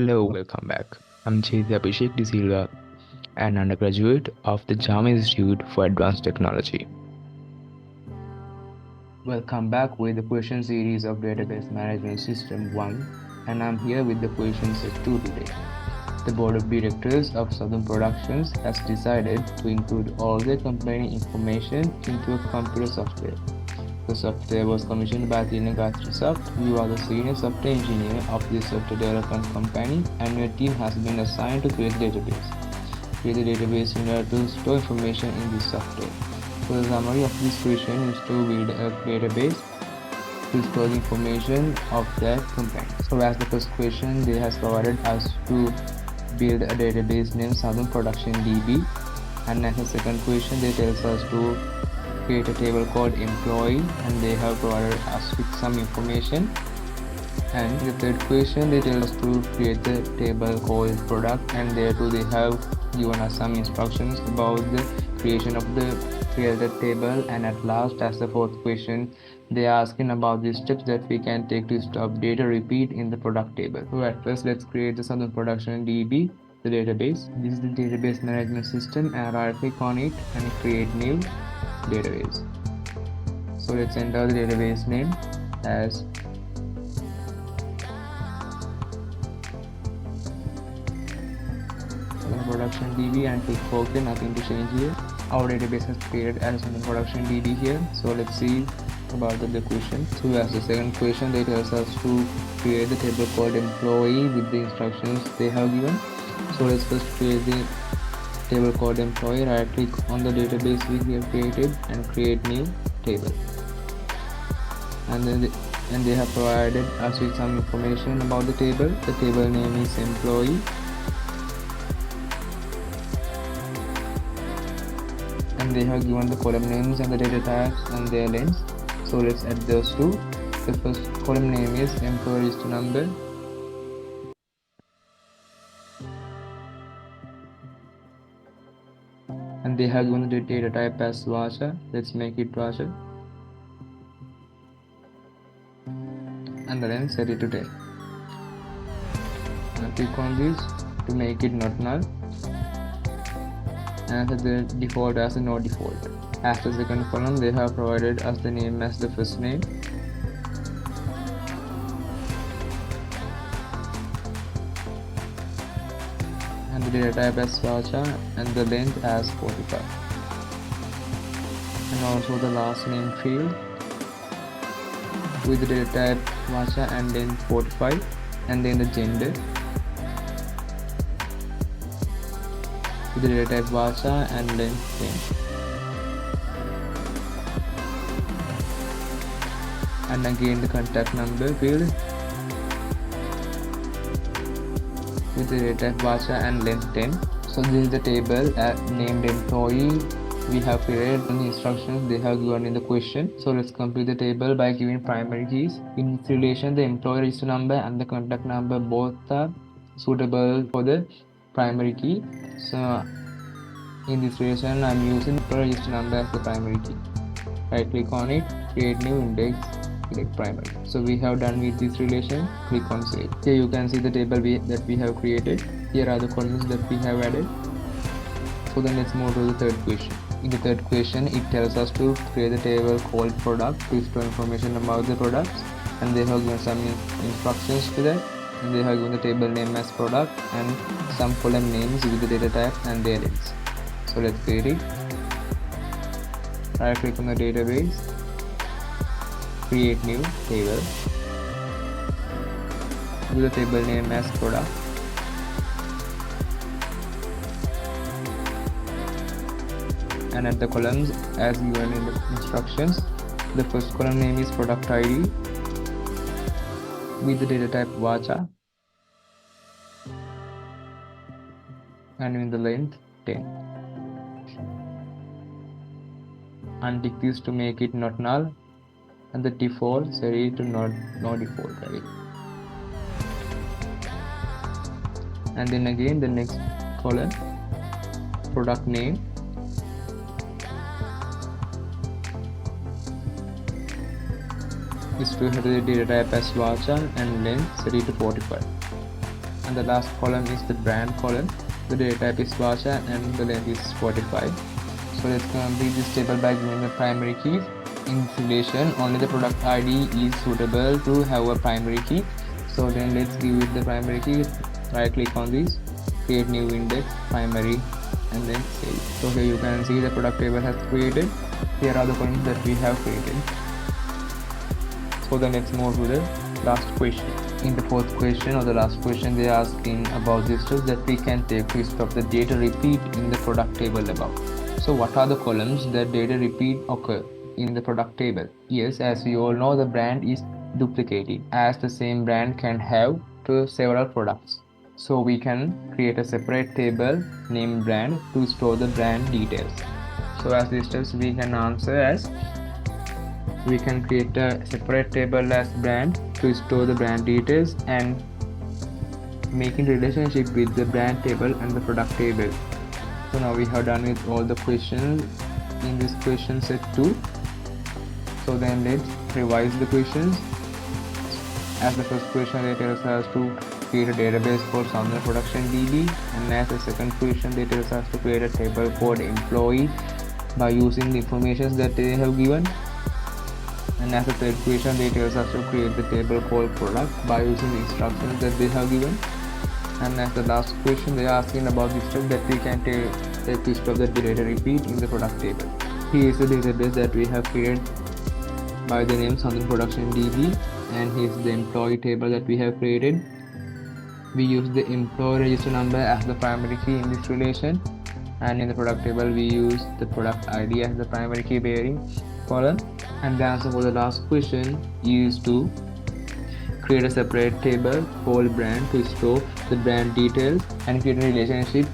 Hello, welcome back. I'm Abhishek De Silva, an undergraduate of the JAMA Institute for Advanced Technology. Welcome back with the question series of Database Management System 1, and I'm here with the question set 2 today. The Board of Directors of Southern Productions has decided to include all their company information into a computer software. The software was commissioned by the Navicat. You are the senior software engineer of this software development company, and your team has been assigned to create a database. Create a database in order to store information in this software. So the summary of this question is to build a database to store the information of that company. So as the first question, they has provided us to build a database named Southern Production DB, and as the second question, they tells us to create a table called employee, and they have provided us with some information. And the third question, they tell us to create the table called product, and there too they have given us some instructions about the creation of the created table. And at last, as the fourth question, they are asking about the steps that we can take to stop data repeat in the product table. So at first, let's create the Southern Production DB, the database. This is the database management system, and right click on it and create new database. So let's enter the database name as Production DB and click OK. Nothing to change here. Our database has created as Production DB here. So let's see about the question. So as the second question, they tells us to create the table called employee with the instructions they have given. So let's first create the table called employee. Right click on the database we have created and create new table. And then they have provided us with some information about the table. The table name is employee, and they have given the column names and the data types and their lengths. So let's add those two. The first column name is employee register number, and they have given the data type as voucher. Let's make it voucher, and then set it to 10. Now click on this to make it not null, and set the default as a no default. As the second column, they have provided us the name as the first name, and the data type as voucher, and the length as 45, and also the last name field with the data type voucher and length 45, and then the gender with the data type voucher and length 10, and again the contact number field with the data type voucher and length 10. So this is the table named employee we have created on the instructions they have given in the question. So let's complete the table by giving primary keys. In this relation, the employee register number and the contact number both are suitable for the primary key. So in this relation, I'm using employee register number as the primary key. Right click on it, create new index, select primary. So we have done with this relation. Click on save. Here you can see the table that we have created. Here are the columns that we have added. So then let's move to the third question. In the third question, it tells us to create a table called product to store information about the products, and they have given some instructions to that, and they have given the table name as product and some column names with the data type and their links. So let's create it. Right click on the database, create new table with the table name as product, and add the columns as given in the instructions. The first column name is product ID with the data type voucher and in the length 10. Untick this to make it not null, and the default set it to no default, right? And then again the next column, product name, is to have the data type as voucher and length set it to 45. and the last column is the brand column. The data type is Vacha and the length is 45. So let's complete this table by giving the primary keys. In this relation, only the product ID is suitable to have a primary key. So then let's give it the primary key. Right click on this, create new index, primary, and then save. So here you can see the product table has created. Here are the columns that we have created. So then let's move to the last question. In the fourth question or the last question, they are asking about the steps that we can take to stop the data repeat in the product table above. So what are the columns that data repeat occur in the product table? Yes, as we all know, the brand is duplicated, as the same brand can have several products. So we can create a separate table named brand to store the brand details. So as these steps we can answer as, we can create a separate table as brand to store the brand details and making relationship with the brand table and the product table. So now we have done with all the questions in this question set 2. So then let's revise the questions. As the first question, they tells us to create a database called Sandhya Production DB, and as the second question, they tells us to create a table called employee by using the information that they have given. And as the third question, they tells us to create the table called product by using the instructions that they have given. And as the last question, they are asking about the step that we can take to stop the data repeat in the product table. Here is the database that we have created by the name Sandhya Production DB, and here is the employee table that we have created. We use the employee register number as the primary key in this relation, and in the product table we use the product ID as the primary key bearing column. And the answer for the last question is to create a separate table called brand to store the brand details and create a relationship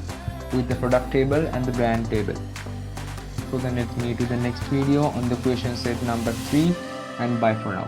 with the product table and the brand table. So then let's meet to the next video on the question set number 3, and bye for now.